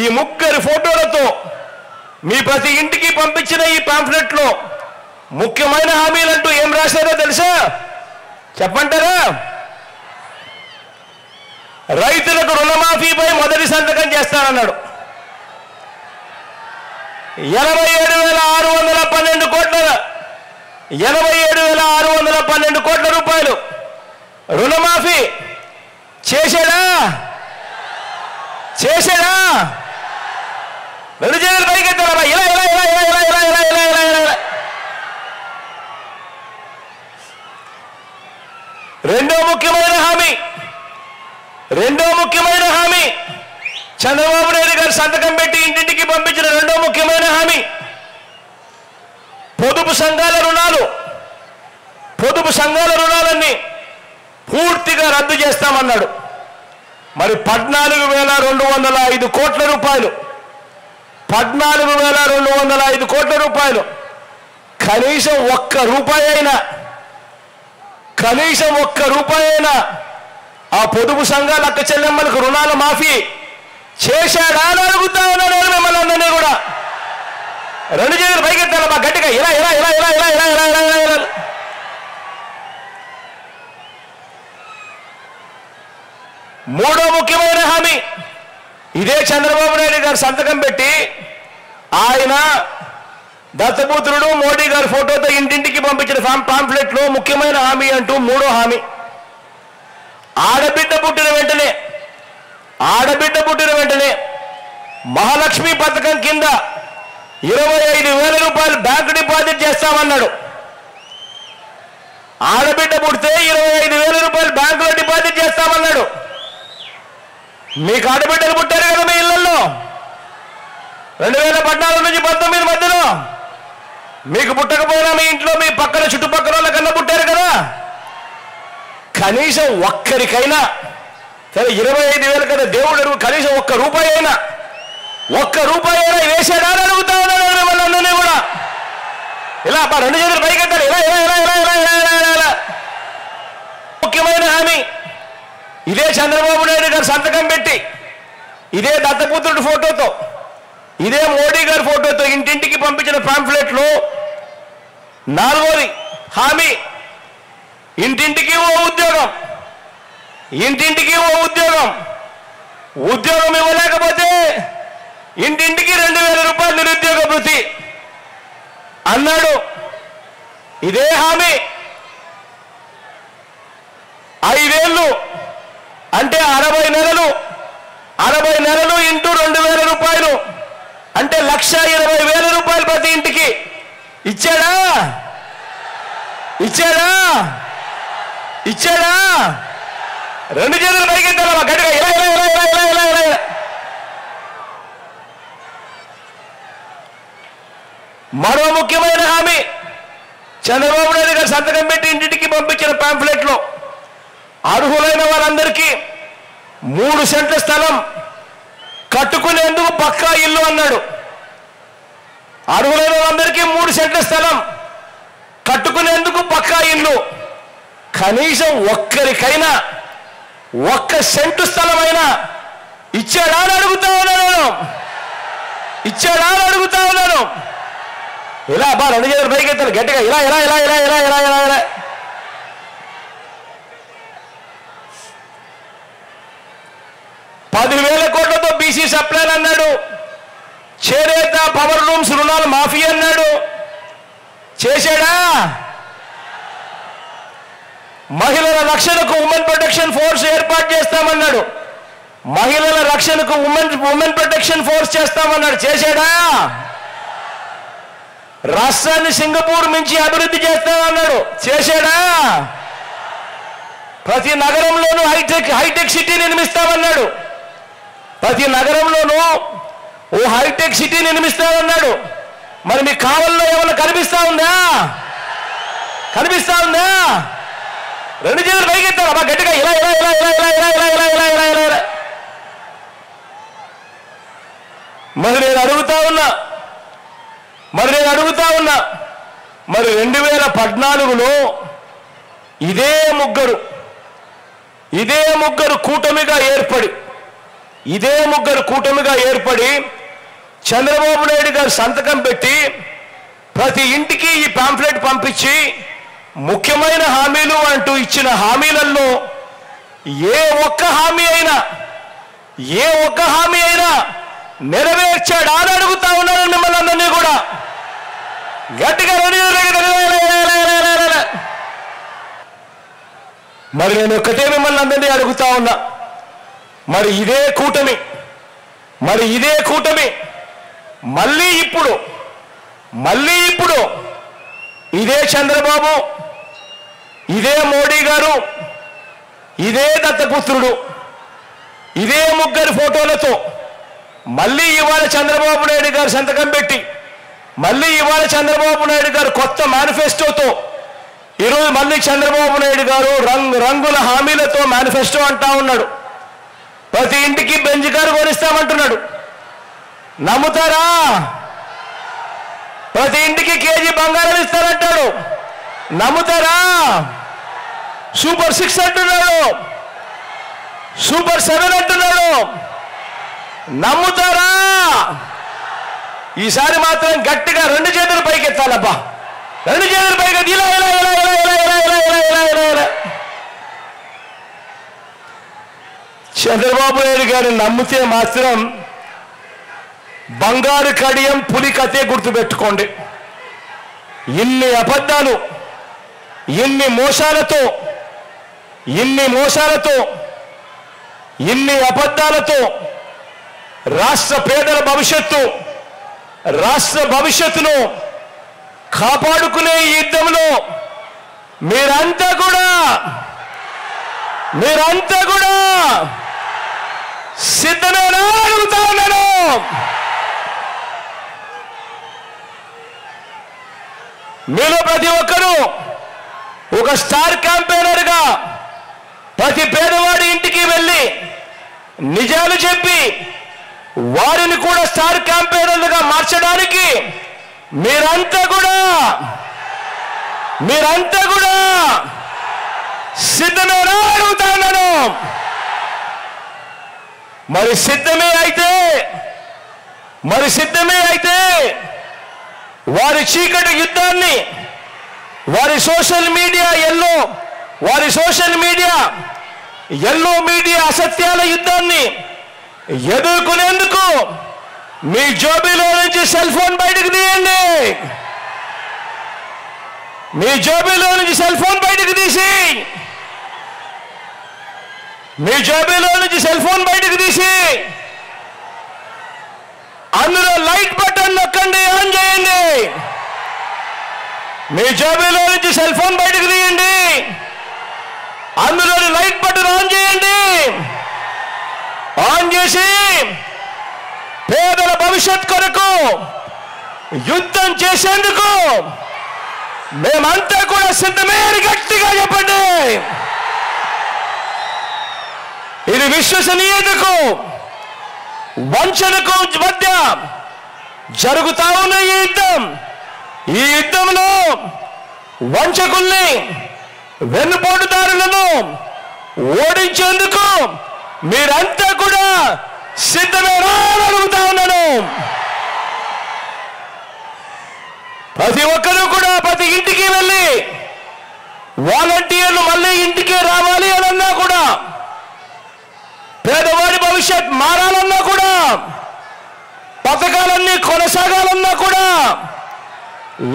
ఈ ముగ్గురి ఫోటోలతో మీ ప్రతి ఇంటికి పంపించిన ఈ పాంఫ్లెట్లో ముఖ్యమైన హామీలంటూ ఏం రాశారో తెలుసా? చెప్పంటారా? రైతులకు రుణమాఫీపై మొదటి సంతకం చేస్తానన్నాడు. 87,612 కోట్ల రూపాయలు రుణమాఫీ చేశాడా? చేశాడా? రెండు చేతులు పైకెత్తారా? ఇలా ఇలా ఇలా ఇలా ఇలా ఇలా ఇలా ఇలా ఇలా ఇలా. రెండో ముఖ్యమైన హామీ చంద్రబాబు నాయుడు గారు సంతకం పెట్టి ఇంటింటికి పంపించిన రెండో ముఖ్యమైన హామీ పొదుపు సంఘాల రుణాలన్నీ పూర్తిగా రద్దు చేస్తామన్నాడు. మరి 14,205 కోట్ల రూపాయలు, 14,205 కోట్ల రూపాయలు కనీసం ఒక్క రూపాయి అయినా ఆ పొదుపు సంఘాల అక్క చెల్లెమ్మలకు రుణాల మాఫీ చేశాడా అని అడుగుతా ఉన్నాను మిమ్మల్ని అందరినీ కూడా. రెండు చేతులు పైకెత్తాలి మా గట్టిగా, ఇలా ఇలా ఇలా ఇలా ఇలా ఇలా ఇలా ఇలా ఇలా ఇలా. మూడో ముఖ్యమైన హామీ ఇదే చంద్రబాబు నాయుడు గారు సంతకం పెట్టి ఆయన దత్తపుత్రుడు మోడీ గారి ఫోటోతో ఇంటింటికి పంపించిన పాంఫ్లెట్లో ముఖ్యమైన హామీ అంటూ మూడో హామీ, ఆడబిడ్డ పుట్టిన వెంటనే మహాలక్ష్మి పథకం కింద 25,000 రూపాయలు బ్యాంకు డిపాజిట్ చేస్తామన్నాడు. ఆడబిడ్డ పుడితే 25,000 రూపాయలు బ్యాంకులో డిపాజిట్ చేస్తామన్నాడు. మీకు ఆడబిడ్డలు పుట్టారు కదా మీ ఇళ్లలో 2014 నుంచి 19 మధ్యలో. మీకు పుట్టకపోయినా మీ ఇంట్లో మీ పక్కన చుట్టుపక్కల వాళ్ళకన్నా పుట్టారు కదా. కనీసం ఒక్కరికైనా సరే 25,000 కదా దేవుడు, కనీసం ఒక్క రూపాయి అయినా వేసాడా అని అడుగుతా ఉన్నాడు వాళ్ళందరినీ కూడా. ఇలా రెండు చేతులు పైకెత్తాలి, ఇలా ఇలా ఇలా ఇలా ఇలా ఇలా ఇలా ఇలా. ముఖ్యమైన హామీ ఇదే చంద్రబాబు నాయుడు గారు సంతకం పెట్టి ఇదే దత్తపుత్రుడి ఫోటోతో ఇదే మోడీ గారి ఫోటోతో ఇంటింటికి పంపించిన పాంఫ్లెట్లో నాలుగోది హామీ, ఇంటింటికి ఓ ఉద్యోగం. ఉద్యోగం ఇవ్వలేకపోతే ఇంటింటికి 2,000 రూపాయలు నిరుద్యోగ భృతి అన్నాడు. ఇదే హామీ 5 ఏళ్ళు అంటే 60 నెలలు ఇంటూ 2,000 రూపాయలు అంటే 1,20,000 రూపాయలు ప్రతి ఇంటికి ఇచ్చాడా? రెండు చేతులు పైకెత్తాలా గట్టిగా, ఇలా ఇలా ఇలా ఇలా ఇలా ఇలా ఇలా. మరో ముఖ్యమైన హామీ చంద్రబాబు నాయుడు గారు సంతకం పెట్టి ఇంటింటికి పంపించిన పాంఫ్లెట్లో అర్హులైన వారందరికీ 3 సెంట్ల స్థలం కట్టుకునేందుకు పక్కా ఇల్లు అన్నాడు. అర్హులైన వారందరికీ 3 సెంట్ల స్థలం కట్టుకునేందుకు పక్కా ఇల్లు. కనీసం ఒక్కరికైనా 1 సెంటు స్థలమైనా ఇచ్చాడా అని అడుగుతా ఉన్నాను. ఇలా రెండు చేతులు పైకెత్తారు గట్టిగా, ఇలా ఇలా ఇలా ఇలా ఇలా ఇలా ఇలా ఇలా. 10,000 కోట్లతో బీసీ సప్లైన్ అన్నాడు. చేనేత పవర్ లూమ్స్ రుణాలు మాఫీ అన్నాడు. చేశాడా? మహిళల రక్షణకు ఉమెన్ ప్రొటెక్షన్ ఫోర్స్ ఏర్పాటు చేస్తామన్నాడు. మహిళల రక్షణకు ఉమెన్ ప్రొటెక్షన్ ఫోర్స్ చేస్తామన్నాడు. చేశాడా? రాష్ట్రాన్ని సింగపూర్ మించి అభివృద్ధి చేస్తామన్నాడు. చేశాడా? ప్రతి నగరంలోనూ హైటెక్ సిటీ నిర్మిస్తామన్నాడు. ప్రతి నగరంలోనూ ఓ హైటెక్ సిటీ నిర్మిస్తామన్నాడు. మరి మీ కావల్లో ఏమన్నా కనిపిస్తా ఉందా? కనిపిస్తా ఉందా? రెండు చేతులు పైకెత్తారు అబ్బా గట్టిగా, ఇలా ఇలా ఇలా ఇలా ఇలా ఇలా ఇలా ఇలా ఇలా ఇలా ఇలా ఇలా. మరి నేను అడుగుతా ఉన్నా మరి 2014లో ఇదే ముగ్గురు కూటమిగా ఏర్పడి చంద్రబాబు నాయుడు గారు సంతకం పెట్టి ప్రతి ఇంటికి ఈ పాంఫ్లెట్ పంపించి ముఖ్యమైన హామీలు అంటూ ఇచ్చిన హామీలలో ఏ ఒక్క హామీ అయినా నెరవేర్చాడా అని అడుగుతా ఉన్నాను మిమ్మల్ని అందరినీ కూడా. గట్టిగా మరి నేను ఒక్కటే మిమ్మల్ని అందరినీ అడుగుతా ఉన్నా, మరి ఇదే కూటమి మళ్ళీ ఇప్పుడు ఇదే చంద్రబాబు, ఇదే మోడీ గారు, ఇదే దత్తపుత్రుడు, ఇదే ముగ్గురు ఫోటోలతో మళ్ళీ ఇవాళ చంద్రబాబు నాయుడు గారు సంతకం పెట్టి మళ్ళీ ఇవాళ చంద్రబాబు నాయుడు గారు కొత్త మేనిఫెస్టోతో ఈరోజు మళ్ళీ చంద్రబాబు నాయుడు గారు రంగుల హామీలతో మేనిఫెస్టో అంటా ఉన్నాడు. ప్రతి ఇంటికి బెంజ్ కారు కొనిస్తామంటున్నాడు. నమ్ముతారా? ప్రతి ఇంటికి కేజీ బంగారం ఇస్తారంటాడు. నమ్ముతారా? సూపర్ 6 అంటున్నాడు, సూపర్ 7 అంటున్నాడు. నమ్ముతారా? ఈసారి మాత్రం గట్టిగా రెండు చేతులు పైకెత్తాలబ్బా, రెండు చేతులు పైకెత్తి ఇలా ఇలా ఇలా ఇలా ఇలా ఇలా ఇలా ఇలా ఇలా ఇలా. చంద్రబాబు నాయుడు గారిని నమ్మితే మాత్రం బంగారు కడియం పులి కథే గుర్తుపెట్టుకోండి. ఇన్ని అబద్ధాలు, ఇన్ని అబద్ధాలతో రాష్ట్ర పేదల రాష్ట్ర భవిష్యత్తును కాపాడుకునే ఈ యుద్ధంలో మీరంతా కూడా సిద్ధమేనా అడుగుతా ఉన్నాను. మీలో ప్రతి ఒక్కరూ ఒక స్టార్ క్యాంపెయినర్గా ప్రతి పేదవాడి ఇంటికి వెళ్ళి నిజాలు చెప్పి వారిని కూడా స్టార్ క్యాంపెయినర్లుగా మార్చడానికి మీరంతా కూడా సిద్ధమేనా అడుగుతా ఉన్నాను. మరి సిద్ధమే అయితే వారి చీకటి యుద్ధాన్ని, వారి సోషల్ మీడియా అసత్యాల యుద్ధాన్ని ఎదుర్కొనేందుకు మీ జోబీలో నుంచి సెల్ ఫోన్ బయటకు తీయండి. మీ జోబీలో నుంచి సెల్ ఫోన్ బయటకు తీసి అందులో లైట్ బటన్ నొక్కండి, ఆన్ చేయండి. మీ జోబీలో నుంచి సెల్ ఫోన్ బయటకు తీయండి, అందులో లైట్ బటన్ ఆన్ చేయండి. ఆన్ చేసి పేదల భవిష్యత్ కొరకు యుద్ధం చేసేందుకు మేమంతా కూడా సిద్ధమే అని గట్టిగా చెప్పండి. ఇది విశ్వసనీయతకు వంచనకు మధ్య జరుగుతా ఉన్న ఈ యుద్ధంలో వంచకుల్ని, వెన్నుపోటుదారులను ఓడించేందుకు మీరంతా కూడా సిద్ధమేనా అని అడుగుతా ఉన్నాను. ప్రతి ఒక్కరూ కూడా ప్రతి ఇంటికి వెళ్ళి వాలంటీర్లు మళ్ళీ ఇంటికే రావాలి అన్నా కూడా, పేదవాడి భవిష్యత్ మారాలన్నా కూడా, పథకాలన్నీ కొనసాగాలన్నా కూడా,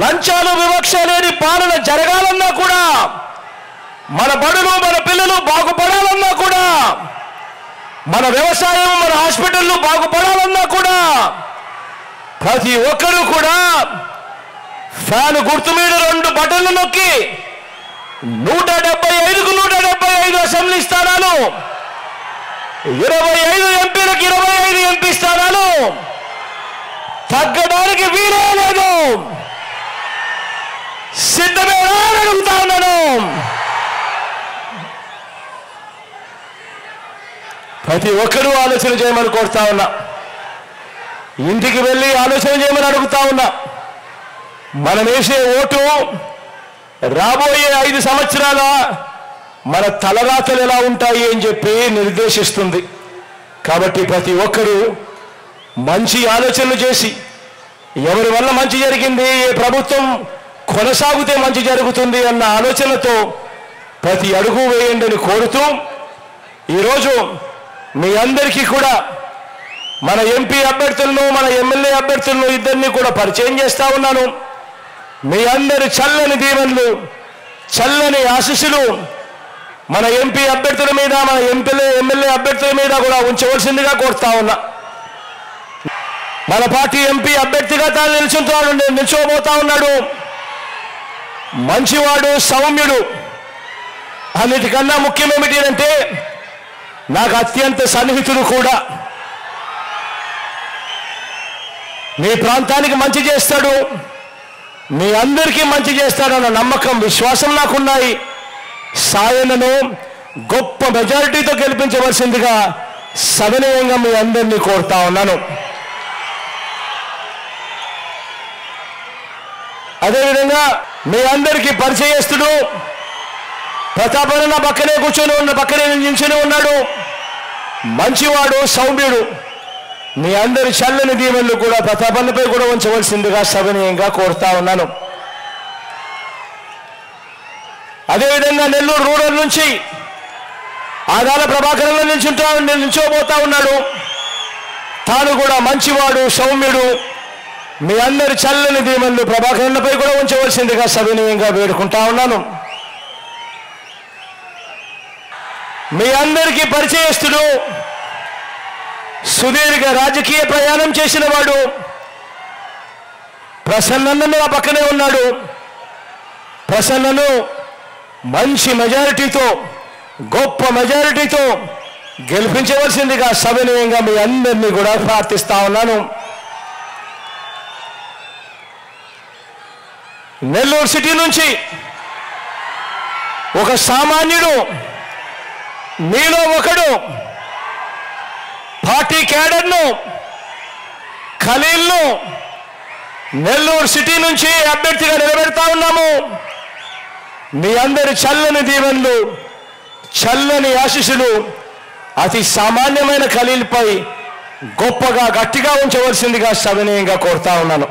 లంచాలు వివక్ష లేని పాలన జరగాలన్నా కూడా, మన బడులు మన పిల్లలు బాగుపడాలన్నా కూడా, మన వ్యవసాయం మన హాస్పిటళ్ళు బాగుపడాలన్నా కూడా ప్రతి ఒక్కరూ కూడా ఫ్యాన్ గుర్తు మీద 2 బటన్లు నొక్కి 175కు 175 అసెంబ్లీ స్థానాలు, 25 ఎంపీలకు 25 ఎంపీ స్థానాలు తగ్గడానికి వీలే లేదు. సిద్ధమేనా అని అడుగుతా ఉన్నాను. ప్రతి ఒక్కరూ ఆలోచన చేయమని కోరుతా ఉన్నా. ఇంటికి వెళ్ళి ఆలోచన చేయమని అడుగుతా ఉన్నా. మనం వేసే ఓటు రాబోయే 5 సంవత్సరాల మన తలరాతలు ఎలా ఉంటాయి అని చెప్పి నిర్దేశిస్తుంది. కాబట్టి ప్రతి ఒక్కరూ మంచి ఆలోచనలు చేసి ఎవరి వల్ల మంచి జరిగింది, ఏ ప్రభుత్వం కొనసాగితే మంచి జరుగుతుంది అన్న ఆలోచనతో ప్రతి అడుగు వేయండి అని కోరుతూ ఈరోజు మీ అందరికీ కూడా మన ఎంపీ అభ్యర్థులను, మన ఎమ్మెల్యే అభ్యర్థులను ఇద్దరిని కూడా పరిచయం చేస్తా ఉన్నాను. మీ అందరి చల్లని దీవెనలు, చల్లని ఆశీస్సులు మన ఎంపీ అభ్యర్థుల మీద, మన ఎమ్మెల్యే అభ్యర్థుల మీద కూడా ఉంచవలసిందిగా కోరుతా ఉన్నా. మన పార్టీ ఎంపీ అభ్యర్థిగా తాను నిల్చోబోతా ఉన్నాడు. మంచివాడు, సౌమ్యుడు. అన్నిటికన్నా ముఖ్యం ఏమిటి అంటే నాకు అత్యంత సన్నిహితుడు కూడా. మీ ప్రాంతానికి మంచి చేస్తాడు, మీ అందరికీ మంచి చేస్తాడన్న నమ్మకం, విశ్వాసం నాకున్నాయి. సాయనను గొప్ప మెజారిటీతో గెలిపించవలసిందిగా సవినయంగా మీ అందరినీ కోరుతా ఉన్నాను. అదేవిధంగా మీ అందరికీ పరిచయస్తుడు ప్రతాపన్న పక్కనే నిల్చుని ఉన్నాడు. మంచివాడు, సౌమ్యుడు. మీ అందరి చల్లని దీవెనలు కూడా ప్రతాపన్నపై కూడా ఉంచవలసిందిగా సవినయంగా కోరుతా ఉన్నాను. అదేవిధంగా నెల్లూరు రూరల్ నుంచి ఆదాల ప్రభాకరంలో నిల్చోబోతా ఉన్నాడు. తాను కూడా మంచివాడు, సౌమ్యుడు. మీ అందరి చల్లని దీవెనలు ప్రభాకరన్నపై కూడా ఉంచవలసిందిగా సవినయంగా వేడుకుంటా ఉన్నాను. మీ అందరికీ పరిచయస్తుడు, సుదీర్ఘ రాజకీయ ప్రయాణం చేసిన వాడు ప్రసన్న నా పక్కనే ఉన్నాడు. ప్రసన్నను మంచి మెజారిటీతో, గొప్ప మెజారిటీతో గెలిపించవలసిందిగా సవినయంగా మీ అందరినీ కూడా ప్రార్థిస్తా ఉన్నాను. నెల్లూరు సిటీ నుంచి ఒక సామాన్యుడు, మీలో ఒకడు, పార్టీ క్యాడర్ను, ఖలీల్ను నెల్లూరు సిటీ నుంచి అభ్యర్థిగా నిలబెడతా ఉన్నాము. మీ అందరి చల్లని దీవెనలు, చల్లని ఆశీస్సులు అతి సామాన్యమైన ఖలీల్పై గొప్పగా గట్టిగా ఉంచవలసిందిగా సవినయంగా కోరుతా ఉన్నాను.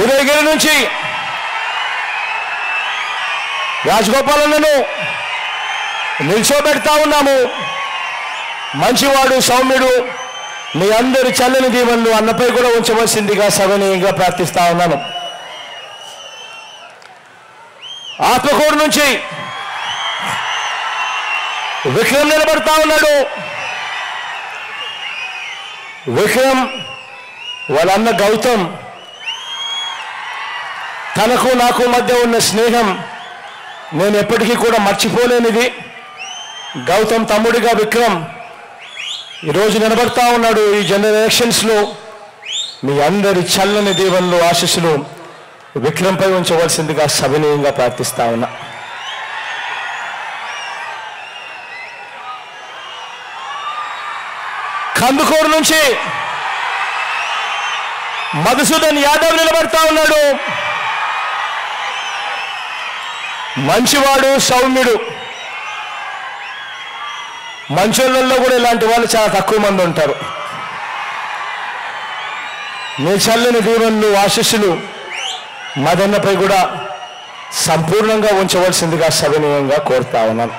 ఉదయగిరి నుంచి రాజగోపాలన్నను నిల్చోబెడతా ఉన్నాము. మంచివాడు, సౌమ్యుడు. మీ అందరి చల్లని దీవెనలు అన్నపై కూడా ఉంచవలసిందిగా సవినయంగా ప్రార్థిస్తా ఉన్నాను. ఆత్మకూరు నుంచి విక్రమ్ నిలబడతా ఉన్నాడు. విక్రమ్ వాళ్ళ అన్న గౌతమ్, తనకు నాకు మధ్య ఉన్న స్నేహం నేను ఎప్పటికీ కూడా మర్చిపోలేనిది. గౌతమ్ తమ్ముడిగా విక్రమ్ ఈరోజు నిలబడతా ఉన్నాడు. ఈ జనరల్ ఎలక్షన్స్లో మీ అందరి చల్లని దీవెనలు, ఆశీస్సులు విక్రమ్పై ఉంచవలసిందిగా సవినయంగా ప్రార్థిస్తా ఉన్నా. కందుకూరు నుంచి మధుసూదన్ యాదవ్ నిలబడతా ఉన్నాడు. మంచివాడు, సౌమ్యుడు. మంచోళ్ళల్లో కూడా ఇలాంటి వాళ్ళు చాలా తక్కువ మంది ఉంటారు. మీ చల్లని దీవెనలు, ఆశీస్సులు మదన్నపై కూడా సంపూర్ణంగా ఉంచవలసిందిగా సవినయంగా కోరుతా ఉన్నాను.